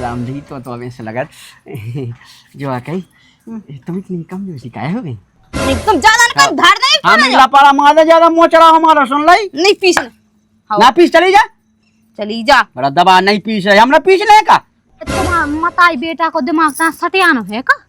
राम जी तो हमें से लगा जो आके तुम इतनी कम जो सिखाए हो गई एकदम ज्यादा ना कम धार नहीं हम इला पारा मार ज्यादा मोचड़ा हमारा सुन लाई नहीं पीस ना पीस चली जा बड़ा दबा नहीं पीस है हमरा पीस ले का तुम्हारा मताई बेटा को दिमाग ना सटियानो है का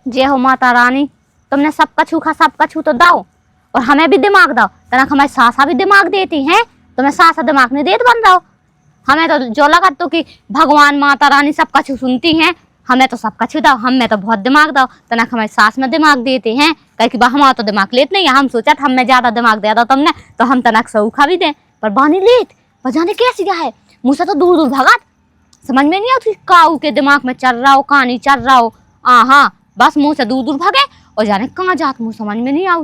जय हो माता रानी, तुमने सबका छूखा सबका छू तो दाओ और हमें भी दिमाग दो। तनक हमारी सासा भी दिमाग देती हैं, तुम्हें सासा दिमाग नहीं देत बन रहा हो। हमें तो जो लगा तो कि भगवान माता रानी सबका छू सुनती हैं, हमें तो सबका छू दो, हमें तो बहुत दिमाग दो। तनक हमारी सास में दिमाग देते हैं, कह कि हमारा तो दिमाग लेत नहीं है। हम सोचा था हमें ज्यादा दिमाग दे दो तुमने तो हम तनक सूखा भी दें, पर बानी लेत पर जाने कैसी है मुँह से तो दूर दूर भगत, समझ में नहीं आती काऊ के दिमाग में चल रहा हो कहानी चल रहा हो। हाँ बस मुंह से दूर दूर भागे और जाने कहाँ जात मुंह समझ में नहीं आऊ।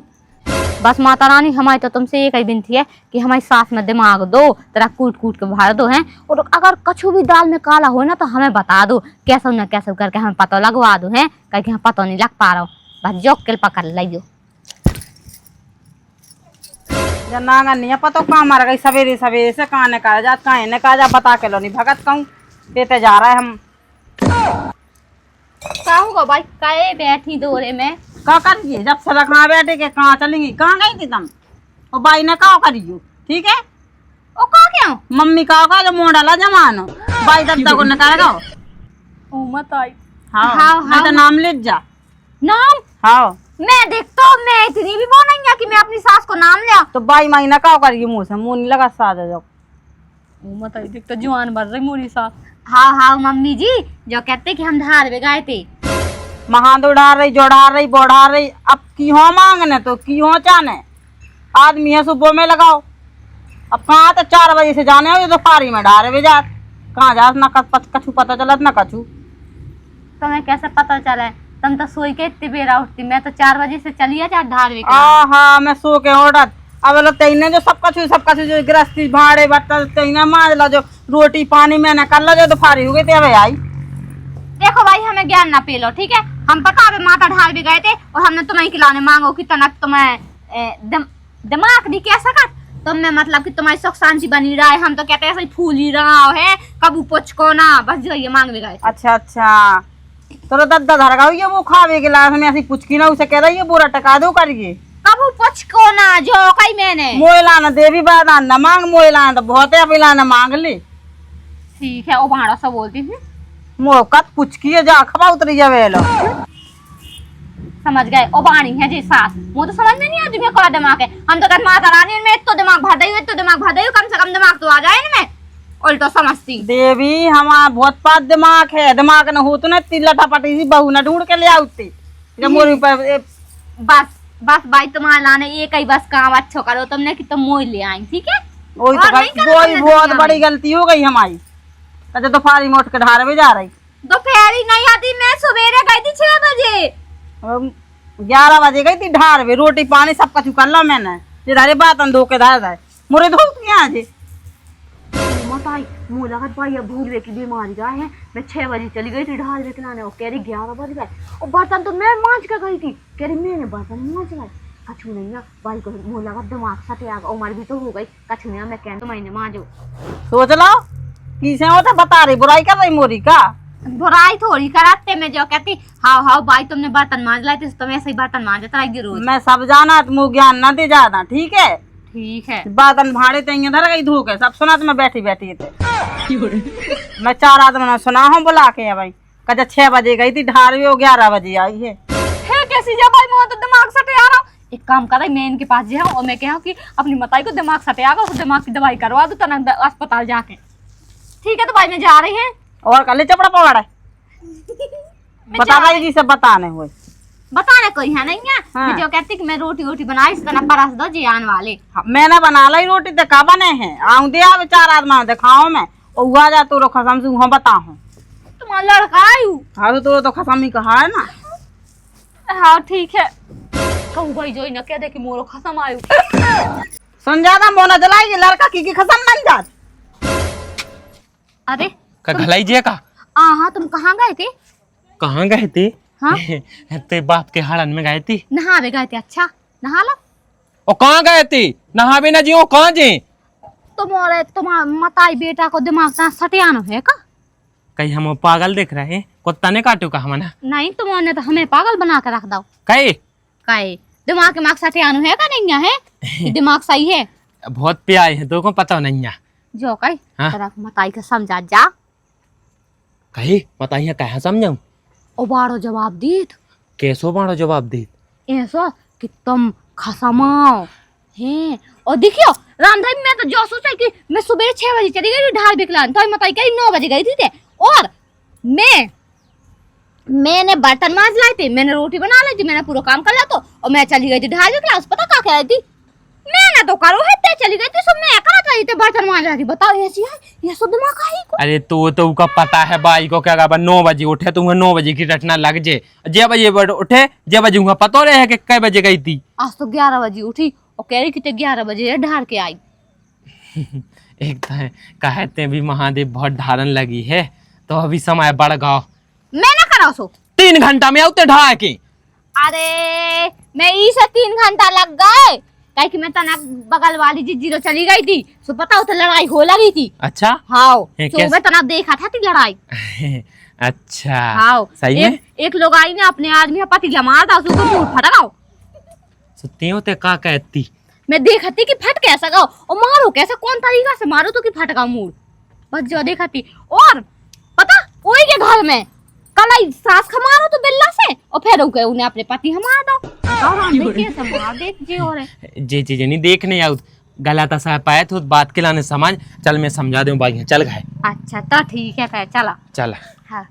बस माता रानी हमारी तो तुमसे एक ही विनती है कि हमारी सास में दिमाग दो, तेरा कूट कूट के भर दो हैं। और अगर कछु भी दाल में काला हो ना तो हमें बता दो, कैसे न कैसे करके हमें पता लगवा दो हैं, कहीं हम पता नहीं लग पा रहा हो। बस जो किल पकड़ लियो नांगा नहीं पता कहाँ मार गई सवेरे सवेरे से कहाँ ने कहा जा कहाँ ने कहा जा बता के लो नहीं भगत कहूँ देते जा रहा है हम कहूँगा भाई कहे बैठी दौरे में क्या करिए जब से कहाँ बैठे के कहाँ चलेंगी कहाँ गई थी तुम और बाई ने कहा करियो ठीक है ओ कहा क्यों मम्मी कहा जो मुँह डाला जमानो बाई दद्दा को निकाल दो ओ मत आई हाँ मैं तो नाम लिख जा नाम हाँ मैं देख तो मैं इतनी भी वो नहीं है कि मैं अपनी सास को नाम लिया तो बाई माई ने कहा करिए मुँह से मुँह नहीं लगा साजा जाओ ओ मत आई देख तो जवान बढ़ रही मोरी सास। हाँ मम्मी जी जो कहते कि हम धार में गए थे महाद उड़ा रही जोड़ा रही बढ़ा रही अब क्यों मांगने तो क्यों चाने आदमी है सुबह में लगाओ अब कहाँ तो 4 बजे से जाने हो तो पारी में डारे भी जा कहाँ जा ना कछु पता चलत ना कछु तुम्हें कैसे पता चला है तुम तो सोई के इतनी बेरा उठती मैं तो 4 बजे से चली जा धार में हाँ मैं सो के उठत अब लोग तेने जो सब कछु जो गृहस्थी भाड़े बर्तन तेने मांझ लो जो रोटी पानी मैंने कर लो जो तो फारी हो गई थे अब आई देखो भाई हमें ज्ञान ना पेलो ठीक है। हम पता है माता ढाल भी गए थे और हमने तुम्हें खिलाने मांगो कि तनक तुम्हें दिमाग नहीं कह सका तुमने मतलब कि तुम्हारी सुख शांति बनी रहा है। हम तो कहते हैं ऐसे फूल ही रहा है कबू पुछ को ना बस जो ये मांग भी गए। अच्छा तो दद्दा धर गई ये वो खावे गिलास में ऐसी पुछ की ना उसे कह रही है बोरा टका दो करिए कबू पुछ को ना जो कई मैंने मोयलाना देवी बादा न मांग मोयलाना तो बहुत है अबिलाना मांग ले ठीक है। वो भाड़ा सा बोलती थी मोकत पुछ की जा खबा उतरी जावे लो समझ गए ओ बाणी है जी सास वो तो समझ में नहीं आती मैं कौन दिमाग है। हम तो कहते माता रानी में तो दिमाग भर दई तो दिमाग भर दई कम से कम दिमाग तो आ जाए ना मैं उल्टा समझती देवी हमारा बहुत पास दिमाग है दिमाग न हो तो ना तिलटा पटी सी बहू न ढूंढ के ले आती जब मोरी पर बस भाई तुम्हारे लाने एक ही बस काम अच्छा करो तुमने कि तुम मोई ले आई ठीक है। वही तो बहुत बड़ी गलती हो गई हमारी तो दोपहरी में उठ के ढार में जा रही दोपहरी नहीं आती मैं सवेरे गई थी 6 बजे 11 बजे गई थी ढार में रोटी पानी सब कुछ कर लो मैंने जिधर बात धो के धार जाए मुरे धो यहाँ जी मताई मुँह लगत भाई अब भूलवे की बीमारी का है। मैं 6 बजे चली गई थी ढाल में खिलाने वो कह रही 11 बज गए और बर्तन तो मैं मांझ के गई थी कह रही मैंने बर्तन मांझ गए कछु नहीं ना भाई को मुँह लगा दिमाग सटे आ उम्र भी तो हो गई कछु नहीं मैं कह तो मैंने मांझो सोच लो किसे होता बता रही बुराई कर रही मोरी का बुराई थोड़ी कराते मैं जो कहती हाँ भाई तुमने बर्तन मांझ लाए थे तुम ऐसे ही बर्तन मांझता रहेगी रोज। मैं सब जाना मुँह ज्ञान न दे ज्यादा ठीक है बर्तन भाड़े थे इधर गई धो के सब सुना तो मैं बैठी थे मैं 4 आदमी सुना हूँ बुला के भाई कहा 6 बजे गई थी ढार में 11 बजे आई है कैसी जब भाई मुँह तो दिमाग सटे आ रहा एक काम कर रही मैं इनके पास जाऊँ और मैं कहूँ कि अपनी मताई को दिमाग सटे आगा उस दिमाग की दवाई करवा दो तना अस्पताल जाके ठीक है। तो भाई मैं जा रही है और कल चपड़ा पवाड़ा बता रही जी सब बताने हुए बताने कोई है नहीं है। मैं जो कहती कि मैं रोटी बनाई इस तरह परस दो जी आने वाले मैंने बना ली रोटी तो का बने हैं आऊँ दे 4 आदमी दिखाओ मैं और हुआ जा तो खसम से बता हूँ तुम्हारा लड़का आयु हाँ तो खसम ही कहा है ना। हाँ ठीक है कहूँ भाई जो न कह दे कि मोरो खसम आयु सुन ज्यादा मोना जलाएगी लड़का की खत्म बन जात। अरे का घलाई जे का हाँ तुम कहाँ गए थे? कहाँ गए थे? हाँ? ते बाप के हाड़न में गए थे। नहावे गए थे। अच्छा नहा लो। और कहाँ गए थे? नहा भी ना जियो कहाँ जे? तुम्हारा मताई बेटा को दिमाग ना सटियानो है का? कहीं हम पागल देख रहे हैं? कुत्ता ने काटू का हमना? नहीं तुमने तो हमें पागल बना कर रख दो। कहे दिमाग के मार्क सटियानो है का नहीं है? कि दिमाग सही है? बहुत प्यारे है दो को पता नहीं है जो कही हाँ? तेरा मताई के समझा जा। कहे बताइए कहा समझाऊं? ओ बारो जवाब दीत कैसो बाड़ो जवाब दे? ऐसा कि तुम खसमाओ हैं। और देखियो रामधाई मैं तो जो सोचा कि मैं सुबह 6 बजे चली गई ढाल बिकलान तो मताई कहीं 9 बजे गई थी ते। और मैंने बर्तन मांज लाए थे, मैंने रोटी बना ली थी, मैंने पूरा काम कर लिया तो और मैं चली गई थी ढाल बिकलान। पता क्या कह रही थी? मैंने तो करो है ते चली गई थी सब मैं करा था ते बर्तन मांज रही थी। बताओ ऐसी है ये सब दिमाग का ही को। अरे तो का पता है बाई को क्या 9 बजे उठे तुम्हें 9 बजे की रटना लग जे जे बजे उठे जे बजे उनका पता रहे कि कै बजे गई थी। आज तो 11 बजे उठी और कह रही कि 11 बजे ढार के आई। एक तो है कहते भी महादेव बहुत ढारन लगी है तो अभी समय बढ़ गओ। मैं ना कराओ सो 3 घंटा में आते ढा के। अरे मैं इसे 3 घंटा लग गए कि मैं तना बगल वाली जीरो चली गई थी सो पता हो तो लड़ाई हो लगी थी। अच्छा हाँ कैसे? मैं तना देखा था थी लड़ाई। अच्छा हाँ सही में एक लोग आई ने अपने आदमी पतीला मार था उसको मुंह फटकाओ। सुत्ती होते का कहती मैं देखा थी कि फट कैसा गाओ और मारो कैसे कौन तरीका से मारो तो कि फटका मुंह बस जो देखा थी। और पता वही के घर में कल आई सास का मारो तो बिल्ला से और फिर उन्हें अपने पति हमारा दो। जे चीज नहीं देखने आउत गलत सा पाए तो बात के लाने समझ चल मैं समझा दूं भाई चल गए। अच्छा तो ठीक है फिर चला चल। हाँ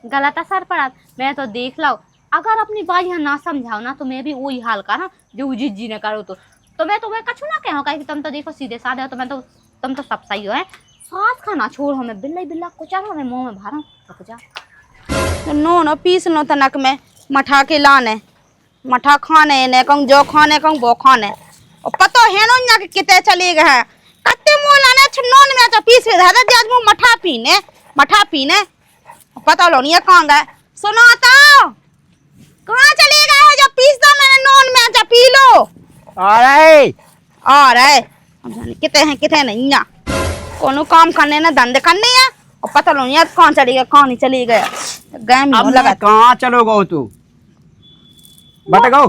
गलत असर पड़ा मैं तो देख लो अगर अपनी बात यहाँ ना समझाओ ना तो मैं भी वही हाल करा जो जी ने करो तो मैं तुम्हें कछु ना कहो कि तुम तो देखो सीधे साधे हो तो मैं तो तुम तो सब सही हो है। सास खाना छोड़ हमें बिल्ला कुछ हमें मुंह में भरा रुक जा। नो पीस लो तनक में मठा के लाने मठा खाने ने कहूँ जो खाने कहूँ वो खाने और पतो है ना कि कितने चले गए कत्ते मुंह लाने नोन में तो पीस के दादा आज मुंह मठा पीने पता लो नहीं कहाँ गए। सुनो तो कहाँ चले गए हो जो पीस दो मैंने नोन में जा पी लो। आ रहे हम जाने कितने नहीं ना कोनो काम करने ना धंधे करने है और पता लो नहीं कहाँ चली गए कहाँ नहीं चली गए अब लगा कहाँ चलोगे तू बट गो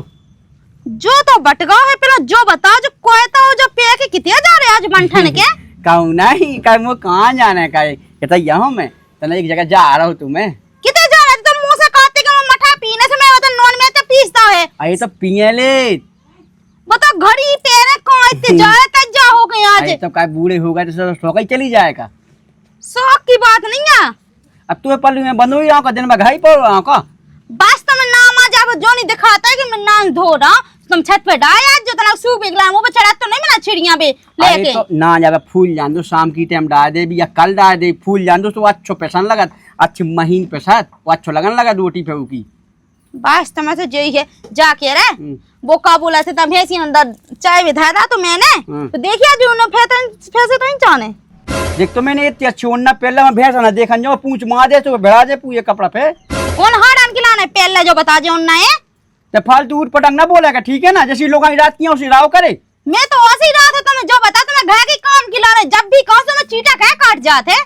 जो तो बटगांव है पहला जो बताओ जो कोयता हो जो पे के कितने जा रहे आज मंठन के कहूँ नहीं कहूँ कहाँ जाना है कहता यहाँ मैं तो एक जगह जा रहा हूँ तुम्हें कितने जा रहे तुम मुंह से कहते कि मैं मठा पीने से मैं तो नॉन में तो पीसता है। अरे तो पिए ले बताओ घड़ी तेरे कहाँ इतने जा रहे तक जा हो गए आज तो काय बूढ़े हो गए तो शौक ही चली जाएगा। शौक की बात नहीं है अब तुम्हें पल्लू में बंद हुई का दिन में घर पड़ रहा का बस तुम्हें नाम आ जाओ जो नहीं दिखाता है कि मैं नाम धो रहा तुम छत पे डाया जो तना सूख निकला वो पे चढ़ा तो नहीं मिला चिड़िया पे लेके तो ना ज्यादा फूल जान दो शाम की टाइम डाल दे भी या कल डाल दे फूल जान दो तो अच्छो पैसा लगा अच्छी महीन पैसा वो अच्छो लगन लगा रोटी पे की बस तुम्हें तो यही है जाके रे वो का बोला थे तब भेसी अंदर चाय विधा था तो मैंने तो देखिए जो उन्हें फैसे तो नहीं जाने देख तो मैंने इतनी अच्छी ओढ़ना पहले मैं भैंसा ना देखा जो पूछ मार दे तो भिड़ा दे पूरे कपड़ा पे कौन हाड़न की लाने पहले जो बता जे उन्ना है तो फालतू उठ पटंग ना बोलेगा ठीक है ना जैसी लोग रात की उसी राव करे मैं तो ऐसे ही रहा था तुम्हें जो बता तुम्हें घर के काम की लाने जब भी कहो तो मैं चीटा कह काट जाते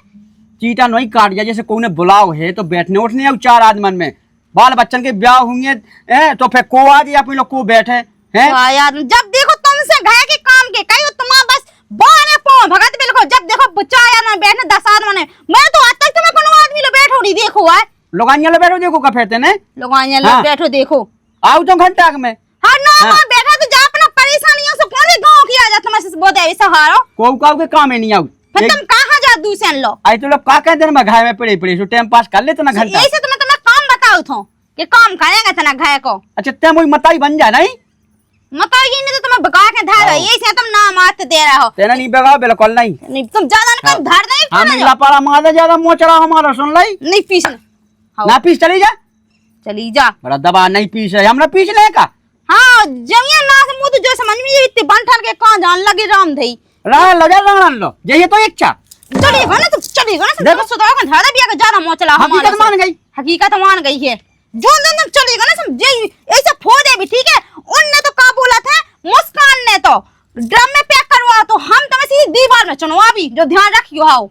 चीटा नहीं काट जा जैसे कोई ने बुलाओ है तो बैठने उठने आऊ 4 आदमन में बाल बच्चन के ब्याह होंगे तो फिर को आ जाए अपने लोग को बैठे हैं यार जब देखो तुमसे घर के काम के कहीं तुम्हारा बस बाने पो भगत बिल्कुल जब देखो चाय ना बैठने 10 आदमी मैं तो आज तक तुम्हें कोनो आदमी लो बैठो नहीं देखो है लोगानिया लो बैठो देखो का फेरते ने लोगानिया लो बैठो देखो आओ तो घंटा में हां ना मां बैठा तो जा अपना परेशानियों से कौन गांव किया जा तुम से बोले ऐसा हारो को के काम नहीं आऊ फिर तुम कहां जा दूसरे लो आई तो लोग का कहते हैं मैं घर में पड़े सो टाइम पास कर लेते ना घंटा ऐसे तो मैं तुम्हें काम बताऊं थो कि काम करेंगे तना घर को अच्छा ते मोई मताई बन जा नहीं मतलब ये नहीं तो तुम्हें बगा के धर रही है ऐसे तुम नाम आते दे रहे हो तेना नहीं बेगा बिल्कुल नहीं तुम ज्यादा नहीं कम धर नहीं हम लापारा मार ज्यादा मोचरा हमारा सुन लाई नहीं पीस ना पीस चली जा चली जा बड़ा दबा नहीं पीस है हमरा पीस ले का हाँ जमिया ना से मुझे जो समझ में इतने बंठन के कहाँ जान लगे राम धई रान लो जा रान लो ये तो इच्छा चलेगा ना तो चलेगा ना तो सुधार का धारा भी अगर ज्यादा मोचला हकीकत मान गई। हकीकत मान गई है जो दिन चलेगा ना समझे ऐसा फौज है भी ठीक है उनने तो का बोला था मुस्कान ने तो ड्रम में पैक करवा तो हम तो वैसे ही दीवार में चुनवा भी जो ध्यान रखियो आओ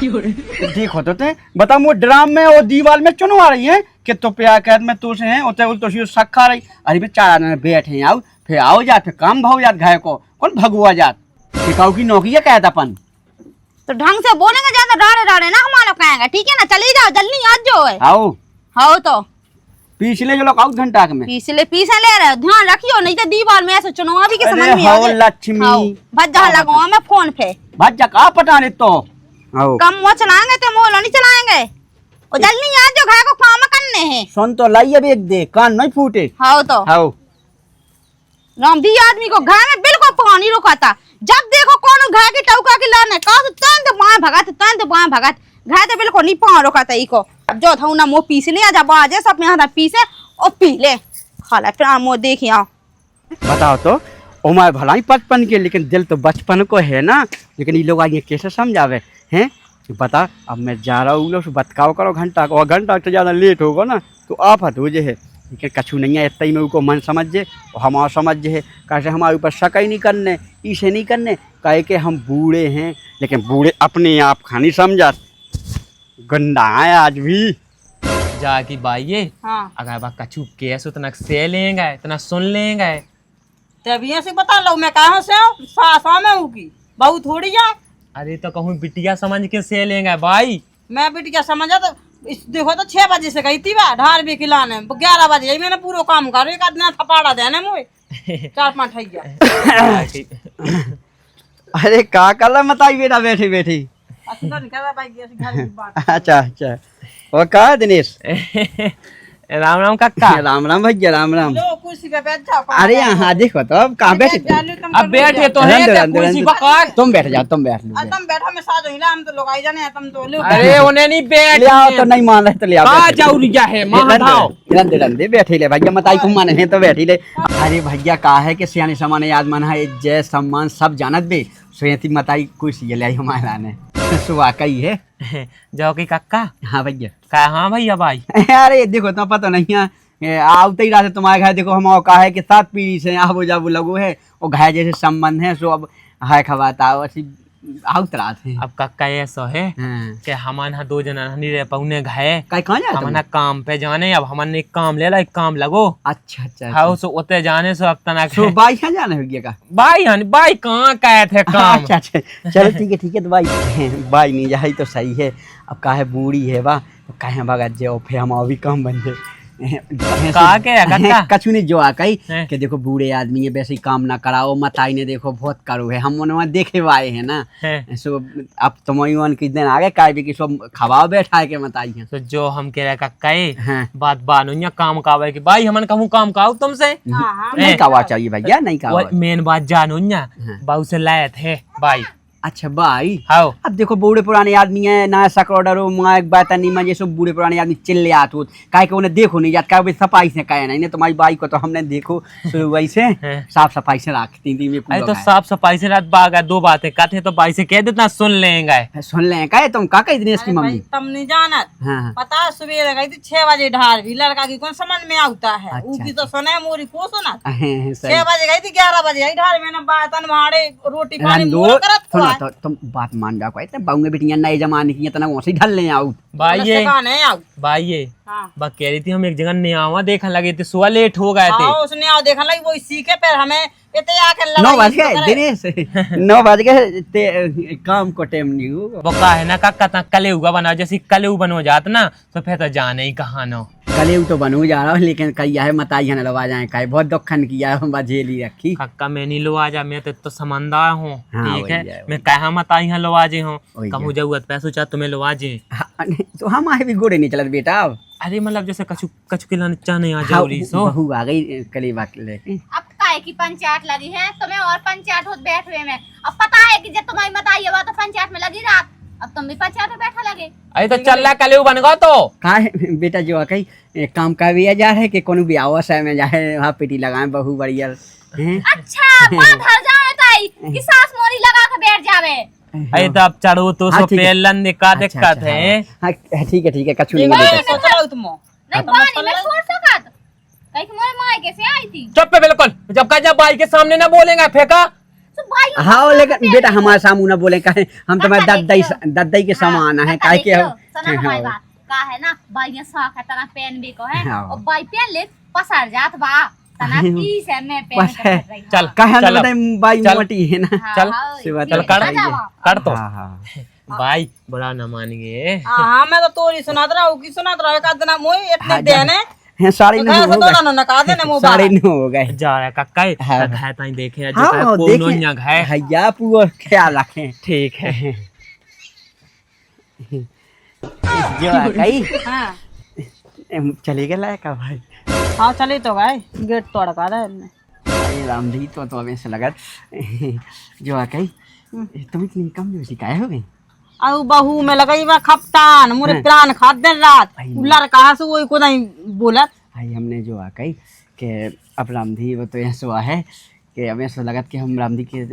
देखो तो ते बता मो ड्राम में और दीवार में चुनवा रही है कि तो प्यार कैद में तो से हैं उते उल तो सखा रही अरे बे चार आदमी बैठे हैं आओ फिर आओ जात फिर काम भाव जात घाय को कौन भगवा जात टिकाऊ की नौकरी है कहता अपन तो ढंग से बोलेंगे ज्यादा डारे डारे ना हमारा कहेंगे ठीक है ना चली जाओ जल्दी आज जो है आओ हाँ तो पिछले जो लोग आउट घंटा में पीछे ले रहे हो ध्यान रखियो नहीं तो दीवार में ऐसे चुनवा भी के समझ अरे में हाउ आ जाए लक्ष्मी भज्जा लगाओ मैं फोन पे बात जा का पता नहीं तो आओ कम वो चलाएंगे तो मोल नहीं चलाएंगे और जल्दी आज जो घर को काम करने हैं सुन तो लाई अब एक दे कान नहीं फूटे हाँ तो आओ राम दी आदमी को घर में बिल्कुल पानी रुकाता जब देखो कौन घर की टौका की लाने का तो तुरंत बाएं भगत घर तो बिल्कुल नहीं पान रुकाता इको अब जो था ना मो पीसे नहीं आजा बाजे सब में हाथ पीसे और पी ले खाला फिर मो देखिए बताओ तो उम्र भला ही 55 के लेकिन दिल तो बचपन को है ना लेकिन ये लोग आगे कैसे समझावे हैं बता अब मैं जा रहा हूँ लोग बतकाओ करो घंटा को और घंटा तो ज़्यादा लेट होगा ना तो आफत हो जे है लेकिन कछु नहीं है इतना ही में उनको मन समझ जे और हमारा समझ जे है कैसे हमारे ऊपर शक ही नहीं करने इसे नहीं करने कहे के हम बूढ़े हैं लेकिन बूढ़े अपने आप खानी समझा गंदा है आज भी जाकी बाई ये हाँ अगर बा कछु केस उतना से लेंगे इतना सुन लेंगे तभी ऐसे बता लो मैं कहाँ से हूँ सासा में हूँ की बहू थोड़ी जाए अरे तो कहूँ बिटिया समझ के से लेंगे भाई मैं बिटिया समझा तो देखो तो 6 बजे से गई थी बा ढार भी खिलाने 11 बजे यही मैंने पूरा काम कर एक आदमी थपाड़ा देने मुझे 4-5 ठैया अरे का कल मताई बेटा बैठी बैठी अच्छा नहीं कह रहा भाई ऐसी घर की बात अच्छा अच्छा और कहा दिनेश राम राम काका राम राम भैया राम राम लो कुर्सी पे बैठ जाओ अरे यहाँ देखो तो अब कहाँ बैठे अब बैठे तो है रंदो, क्या रंदो, कुर्सी रंदो। बकार तुम बैठ जाओ तुम बैठ लो तुम बैठो मैं साथ हिला हम तो लोग आई जाने तुम तो लो अरे उन्हें नहीं बैठ ले आओ तो नहीं मान रहे तो ले आओ कहा बैठ लो। जाऊ रिया है महाधाव रंदे रंदे बैठे ले भैया मताई को माने हैं तो बैठी ले अरे भैया कहा है कि सियाने समाने याद मन है जय सम्मान सब जानत बे सोयती मताई कुर्सी ले आई हमारे लाने सुबह कही है जाओ की काका हाँ भैया कहा हाँ भैया भाई अरे देखो तो पता नहीं है आवते ही रहा तुम्हारे घर देखो हम कहा है कि 7 पीढ़ी से आबो जाबो लगो है और घर जैसे संबंध है सो अब हाय खवाता ऐसी आवत रहा थे अब काका ऐसा है कि हमान यहाँ 2 जना नहीं रह पौने घाये कहीं कहाँ जाते हमना काम पे जाने अब हमने एक काम ले ला एक काम लगो अच्छा अच्छा हाँ सो उते जाने सो अब तना तो बाई यहाँ जाना हो गया का भाई हन भाई कहाँ कहे थे काम अच्छा अच्छा चलो ठीक है तो भाई भाई नहीं जाए तो सही है अब काहे बूढ़ी है बा तो काहे भगत जे फिर हम अभी कम बन जे कहा के काका कछु नहीं जो आ कही हैं? कि देखो बूढ़े आदमी है वैसे ही काम ना कराओ मताई ने देखो बहुत करो है हम वहाँ देखे हुए आए हैं ना हैं? सो अब तुम किस दिन आगे काय भी कि सब खवाओ बैठा के मताई है तो जो हम कह रहे काका हाँ। बात बानो या काम कावे की भाई हमन कहूँ काम काऊ तुमसे नहीं कवा चाहिए भैया नहीं कवा मेन बात जानो या हाँ। बाऊ से लाए थे भाई अच्छा भाई हाओ अब देखो बूढ़े पुराने आदमी है ना सकरोडरो माँ एक बात नहीं मैं जैसे बूढ़े पुराने आदमी चिल्ले आते हो काय के उन्हें देखो नहीं जात काय सफाई से कहे नहीं तुम्हारी बाई को तो हमने देखो तो वैसे हैं। साफ सफाई से रखती थी में अरे तो साफ सफाई से रात बाग है 2 बातें कहते तो भाई से कह देना सुन लेंगे सुन ले कहे तुम का कही दिनेश की मम्मी तुम नहीं जानत हाँ पता सवेरे गई थी 6 बजे ढार भी लड़का की कौन समझ में आता है अच्छा, उसकी तो सुने मोरी को सुना हाँ, सही 6 बजे गई थी 11 बजे आई ढार मैंने बातन मारे रोटी पानी रंदो मोर करत सुनो हुआ तो तुम बात मान जाओ इतने बाउंगे बेटियां नए जमाने की इतना वैसे ही ढल ले आओ भाई ये नहीं आऊ भाई ये हाँ बा कह रही थी हम एक जगह न्यावा देखने लगे थे सुबह लेट हो गए थे हाँ उसने आओ देखा लगी वो सीखे फिर हमें इतने आके 9 बज गए दिनेश 9 बज गए काम को टाइम नहीं हुआ वो कहा है ना काका ता कले हुआ बना जैसे कले बनो जात ना तो फिर तो जाने ही कहा न कले तो बनू जा रहा हूँ लेकिन कही है मताई है लवा जाए कहे बहुत दुखन किया है बजेली रखी काका मैं नहीं लो आ जा मैं तो समझदार हूँ हाँ, ठीक वही है है, मैं कहा मत आई लो आजे हूँ वही कहूँ है। जरूरत पैसों चाह तुम्हें लो आजे हाँ, तो हम आए भी गोड़े नहीं चलत बेटा अब अरे मतलब जैसे कछु कछु के लाने चाह नहीं आ जरूरी सो बहू आ गई कली बात लेके अब काहे की पंचायत लगी है तुम्हें और पंचायत होत बैठ हुए में अब पता है कि जब तुम्हारी मत आई है तो पंचायत में लगी रात अब तुम भी पचा पे बैठा लगे। अरे तो चल रहा कल बन गो तो का है बेटा जो कहीं काम का भी जा रहे कि कोनो भी आवास है में जाए वहाँ पेटी लगाए बहु बढ़िया हैं। अच्छा बात हर जाए ताई कि सास मोरी लगा के बैठ जावे। अरे तो अब चढ़ू तो हाँ, सो ठीक है। पेलन दिक्कत दिक्कत है। हाँ ठीक है कछु नहीं ठीक है बेटा। सोच रहा हूँ तुम नहीं पानी में छोड़ सकत कहीं कि मोरे माय कैसे आई थी। चुप पे बिल्कुल जब भाई के सामने ना बोलेगा फेंका। तो भाई हाँ लेकिन बेटा हमारे सामने ना बोले कहे हम तुम्हारे दादाई के समान है काहे के सना हमारी बात का है ना भाई ने शौक है तना पेन भी को है हाँ। और भाई पेन ले पसर जात बा तना की से मैं पेन बस है। कर रही। चल कहे चल अब। बताई बाई चल। मोटी है ना। चल चल कर तो हाँ हाँ भाई बड़ा न मान गए। हाँ मैं तो तोरी सुनात रहा हूँ की सुनात रहा का दिन मोई इतने देने हैं साड़ी तो न कहे हो से गए दोनों ने कहा देने मोबाइल साड़ी न हो गए। जा रहा कक्का हाँ। है ताई देखे जो हाँ कोनो न्या है। भैया पूरा ख्याल रखें ठीक है जो कहीं हाँ चले गए लायक भाई। हाँ चली तो गए गेट तोड़का दे अरे रामधी तो हमें से लगा जो कहीं तुम इतनी कम जो शिकायत हो गई। अब बहू में लगई बा खपटान मुरे हाँ। प्राण खाद दिन रात भाई। उलर कहा से वही को नहीं बोलत। भाई हमने जो कही कि अब रामधी वो तो ऐसा है कि हमें ऐसा लगा कि हम रामधी के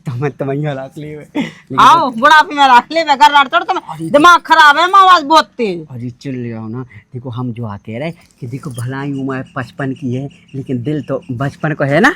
तुम्हें रख लिए आओ बुढ़ापे में रख ले बेकार रात चढ़ तुम दिमाग खराब है माँ आवाज बहुत तेज। अरे चल रहा ना देखो हम जो कह रहे कि देखो भलाई उम्र 55 की है लेकिन दिल तो बचपन को है ना।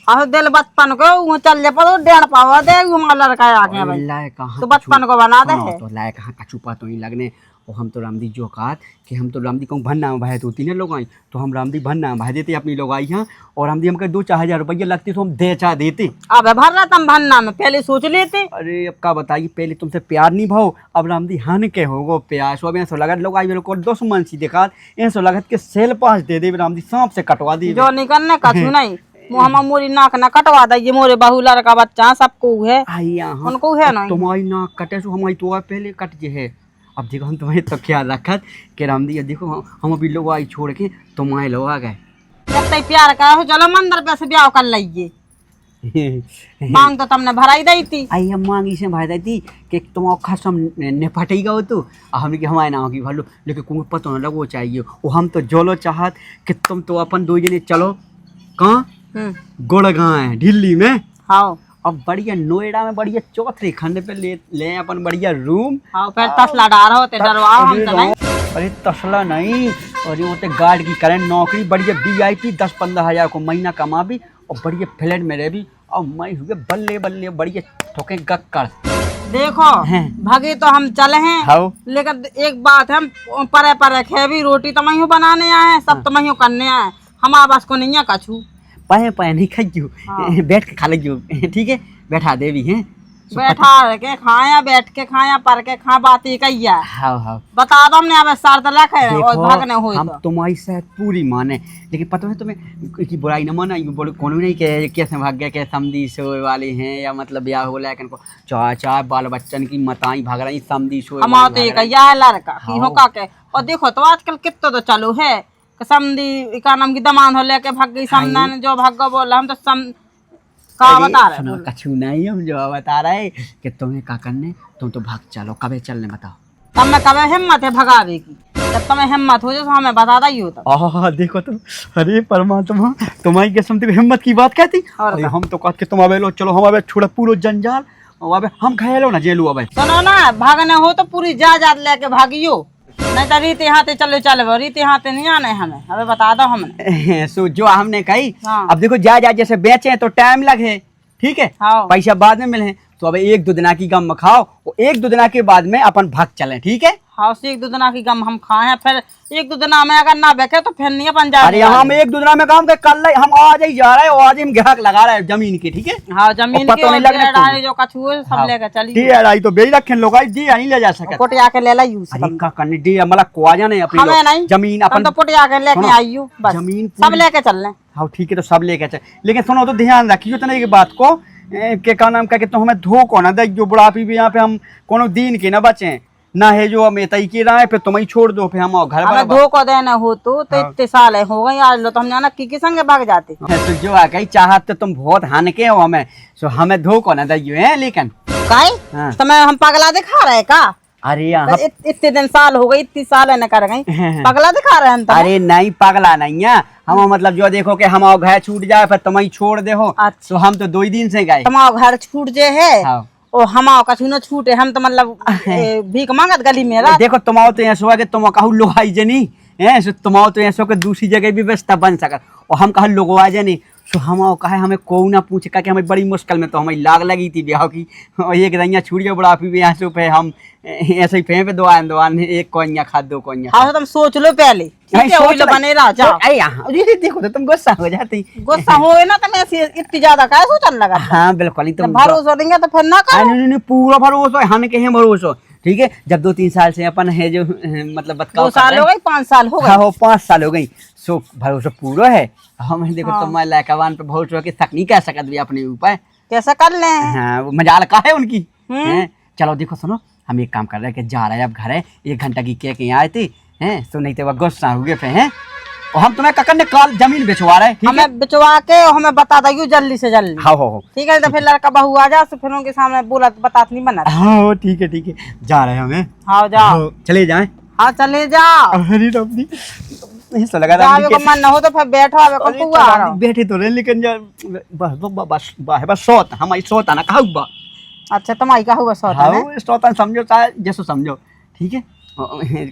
आहो दिल बचपन को वो चल ले पर डेढ़ पावा दे वो लड़का आगे भाई लाए कहाँ तो बचपन को बना दे है। तो लाए कहाँ कछुपा तो नहीं लगने और हम तो रामदी जो कहा कि हम तो रामदी को भरना भाई तो तीन लोग आई तो हम रामदी भरना भाई देते अपनी लोग आई यहाँ और रामदी हमको 2-4 हजार रुपये लगती तो हम दे चाह देते। अब भर रहा तुम भरना में पहले सोच लेते। अरे अब का बताइए पहले तुमसे प्यार नहीं भाव अब रामदी हन के होगो प्यार सो ऐसा लगा लोग आई मेरे को 200 मन सी देखा ऐसा लगा कि सेल पास दे दे रामदी सांप से कटवा दी जो निकलने कछु नहीं मुँह मोरी नाक न कटवा दे मोरे बहू लड़का बच्चा सबको है उनको है नहीं तुम्हारी नाक कटे सो हमारी तो पहले कट जे है। अब देखो हम तुम्हारे तो ख्याल रखत कि रामदी देखो हम अभी लोग आई छोड़ के तुम्हारे लोग आ गए जब तक प्यार करा चलो मंदिर पे से ब्याह कर लीजिए मांग तो तुमने भराई दी थी। आई हम मांगी से भाई दी कि तुम खसम निपट गो तो हमने कि हमारे ना होगी भालो लेकिन कुछ पता न लगो चाहिए वो हम तो जोलो चाहत कि तुम तो अपन 2 जने चलो कहाँ गुड़गांव दिल्ली में। हाँ अब बढ़िया नोएडा में बढ़िया चौथे खंड पे ले अपन बढ़िया रूम। हाँ फिर तसला डार होते डरवाओ हम तो नहीं। अरे तसला नहीं और ये होते गार्ड की करें नौकरी बढ़िया VIP 10-15 हजार को महीना कमा भी और बढ़िया फ्लैट में रह भी और मैं हुए बल्ले बल्ले बढ़िया ठोके गक्कड़। देखो भागे तो हम चले हैं हाँ लेकिन एक बात है हम परे परे खे भी रोटी तो मैं बनाने आए सब तो मैं करने आए हमारे पास को नहीं है कछू पाए नहीं खाइयो बैठ के खा लीजियो ठीक है बैठा दे भी हैं बैठा के खाया बैठ के खाया पर के खा बात ही कहिया हाँ हाँ बता दो हमने अब सार तो रखे और भागने हुए हम तो तुम्हारी से पूरी माने लेकिन पता है तुम्हें की बुराई न माना ये बोलो कौन नहीं कहे कैसे भाग गया क्या समझी सो वाले हैं या मतलब ब्याह हो लेकिन को चार बाल बच्चन की मताई भाग रही समझी सो हमारा तो ये कहिया है लड़का की हो का के और देखो तो आजकल कितना तो चालू है समझी का नाम की दमान हो लेके भाग गई समना ने जो भाग बोला हम तो सम का बता रहे कछु नहीं हम जो बता रहे कि तुम्हें का करने तुम तो भाग चलो कबे चलने बताओ तब में कबे हिम्मत है भगावे की जब तुम्हें हिम्मत हो जाए तो हमें बता दी हो तो देखो तुम अरे परमात्मा तुम्हारी कसम तुम हिम्मत की बात कहती और हम तो कहते तुम अबे लो चलो हम अबे छोड़ा पूरा जंजाल और अबे हम खाए लो ना जेलू अबे सुनो ना भागने हो तो पूरी जायदाद लेके भागियो नहीं तो रीति हाथे चलो चलो रीति हाथे नहीं आने हमें अबे बता दो हमने सो जो हमने कही हाँ। अब देखो जा जैसे बेचे तो टाइम लगे ठीक है हाँ। पैसा बाद में मिले तो अब 1-2 दिना की गम खाओ और 1-2 दिना के बाद में अपन भाग चले ठीक है। हाँ उसी 1-2 दिना की गम हम खाए फिर 1-2 दिना में अगर ना बेचे तो फिर नहीं अपन अरे हम 1-2 दिना में काम कर कल हम आज ही जा रहे हैं और आज हम ग्राहक लगा रहे हैं जमीन की ठीक है। हाँ जमीन पता की नहीं लगने डाली जो कछु है सब लेके चली डी आई तो बेच रखे लोग डी नहीं ले जा सके पोटिया के ले ला यूज अरे का करने डी मतलब कोआजा नहीं अपनी हमें नहीं जमीन अपन अपन तो पोटिया के लेके आइयो बस जमीन सब लेके चल रहे। हाँ ठीक है तो सब लेके चल लेकिन सुनो तो ध्यान रखियो तो की बात को के का नाम का तो हमें धोखो ना दे जो बुढ़ापी भी यहाँ पे हम कोनो दिन के ना बचे ना है जो हम तई के रहे फिर तुम ही छोड़ दो फिर हम घर हमें धोखो देना हो तो इतने साल हो गए आज लो तो हम जाना की संगे भाग जाते तो जो आ गई चाहत तो तुम बहुत हान के हो हमें सो हमें धोखो ना दियो है लेकिन काहे हाँ। तो मैं हम पगला दिखा रहे का? अरे यहाँ इतने दिन साल हो गए, इतनी साल है न कर गई, पगला दिखा रहे हैं हम तो। अरे नहीं पगला नहीं है हम, मतलब जो देखो कि हम घर छूट जाए फिर तुम ही छोड़ दे हो। अच्छा। तो हम तो 2 ही दिन से गए। हमारा घर छूट जे है हाँ। ओ हमारा कछु न छूटे, हम तो मतलब भीख मांगत गली में रह। देखो तुम तो यहाँ सो कि तुम कहू लोग आई जनी है, सो तुम तो यहाँ सो के दूसरी जगह भी व्यवस्था बन सका, और हम कहा लोग आ जनी। सो हम कहे हमें को ना पूछे का कि हमें बड़ी मुश्किल में तो हमें लाग लगी थी ब्याह की, और एक दैया छुड़िया बुढ़ापी भी यहाँ से पे हम ऐसे ही पे दुआन एक कोइया खा 2 कोइया। हाँ तुम सोच लो पहले, ठीक है, वही लो बने रहा जाओ। देखो तो तुम गुस्सा हो जाती। गुस्सा होए ना तो मैं इतनी ज्यादा क्या सोचने लगा? हाँ बिल्कुल, जब भरोसा देंगे तो फिर ना करो। नहीं पूरा भरोसा हम कहे भरोसा, ठीक है। जब 2-3 साल से अपन है जो मतलब बतकाव 2 साल हो गए, 5 साल हो गए। हाँ 5 साल हो गई, सो भरोसा पूरा है। हम देखो हाँ। तुम्हारे लायकावान पे भरोसा के तक नहीं कह सकत भी अपने ऊपर। कैसा कर ले? हाँ वो मजाल का है उनकी। हैं चलो देखो सुनो, हम एक काम कर रहे हैं कि जा रहे हैं अब घर है, 1 घंटा की कह के यहाँ आए थे हैं, तो नहीं तो वह गुस्सा हुए पे हैं, और हम तुम्हें ककन ने कल जमीन बेचवा रहे हैं, ठीक है। हमें बिचवा के हमें बता दो जल्दी से जल्दी। हाँ हो ठीक है, तो फिर लड़का बहू आ जा, तो फिर उनके सामने बोला बतात नहीं बना। हाँ ठीक है जा रहे हैं हमें। हाँ जाओ। हाँ, चले जाएं। हाँ चले जाओ। अरे रब्बी ऐसा लगा जावे को मन न हो तो फिर बैठो, आवे को पुआ आ रहा। बैठे तो रहे लेकिन बस सोत हमारी सोता ना कहू बा। अच्छा तुम्हारी का हुआ सौदा है? हाँ सोता समझो चाहे जैसो समझो, ठीक है।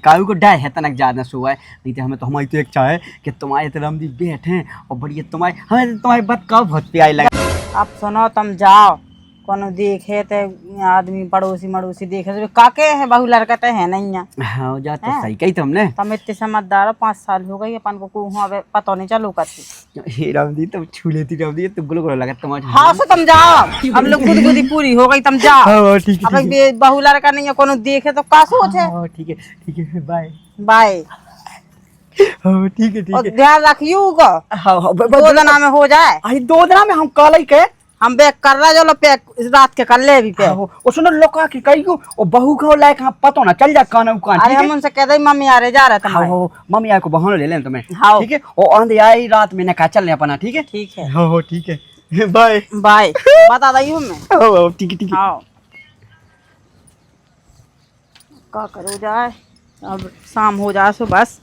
काऊ को डाय है तनक ज्यादा सुबह, नहीं तो हमें तो हमारी तो एक चाहे कि तुम्हारे तरह दी बैठे और बढ़िया तुम्हारे हमें तुम्हारी बात का बहुत प्यारी लगा। अब सुनो तुम जाओ, कोनो देखे तो आदमी पड़ोसी मड़ोसी देखे तो काके है बहू लड़का तो है नहीं है। हाँ जा तो सही कही तुमने। तुम इतने समझदार हो, 5 साल हो गई अपन को अब पता नहीं चलो कथी। हे रामदी तुम छू लेती रामदी, तुम गुलो लगा तुम्हारे। हाँ से तुम जाओ, हम लोग गुदगुदी पूरी हो गई, तुम जाओ। हाँ ठीक है अब बहू लड़का नहीं है, कोनो देखे तो का सोच है। हाँ ठीक है बाय बाय। हाँ ठीक है और ध्यान रखिएगा, हाँ 2 दिन में हो जाए। अरे 2 दिन में हम कल ही के हम बैग कर रहा जो पैक इस रात के कर ले भी पैक। वो सुनो लोका की कही को और बहू को लायक हम पता ना चल जा कान उकान। अरे हम उनसे कह दे मम्मी आ रहे जा रहे तुम्हारे। हाँ मम्मी आई को बहाना ले लें तुम्हें। हाँ। ठीक है, और आंधी आई रात में ना कहा चल अपना, ठीक है। ठीक है। हाँ ठीक है बाय बाय। बता दी हूँ मैं। हाँ ठीक है हाँ क्या करो जाए, अब शाम हो जाए सो बस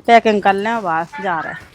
पैकिंग कर लें, बस जा रहे हैं।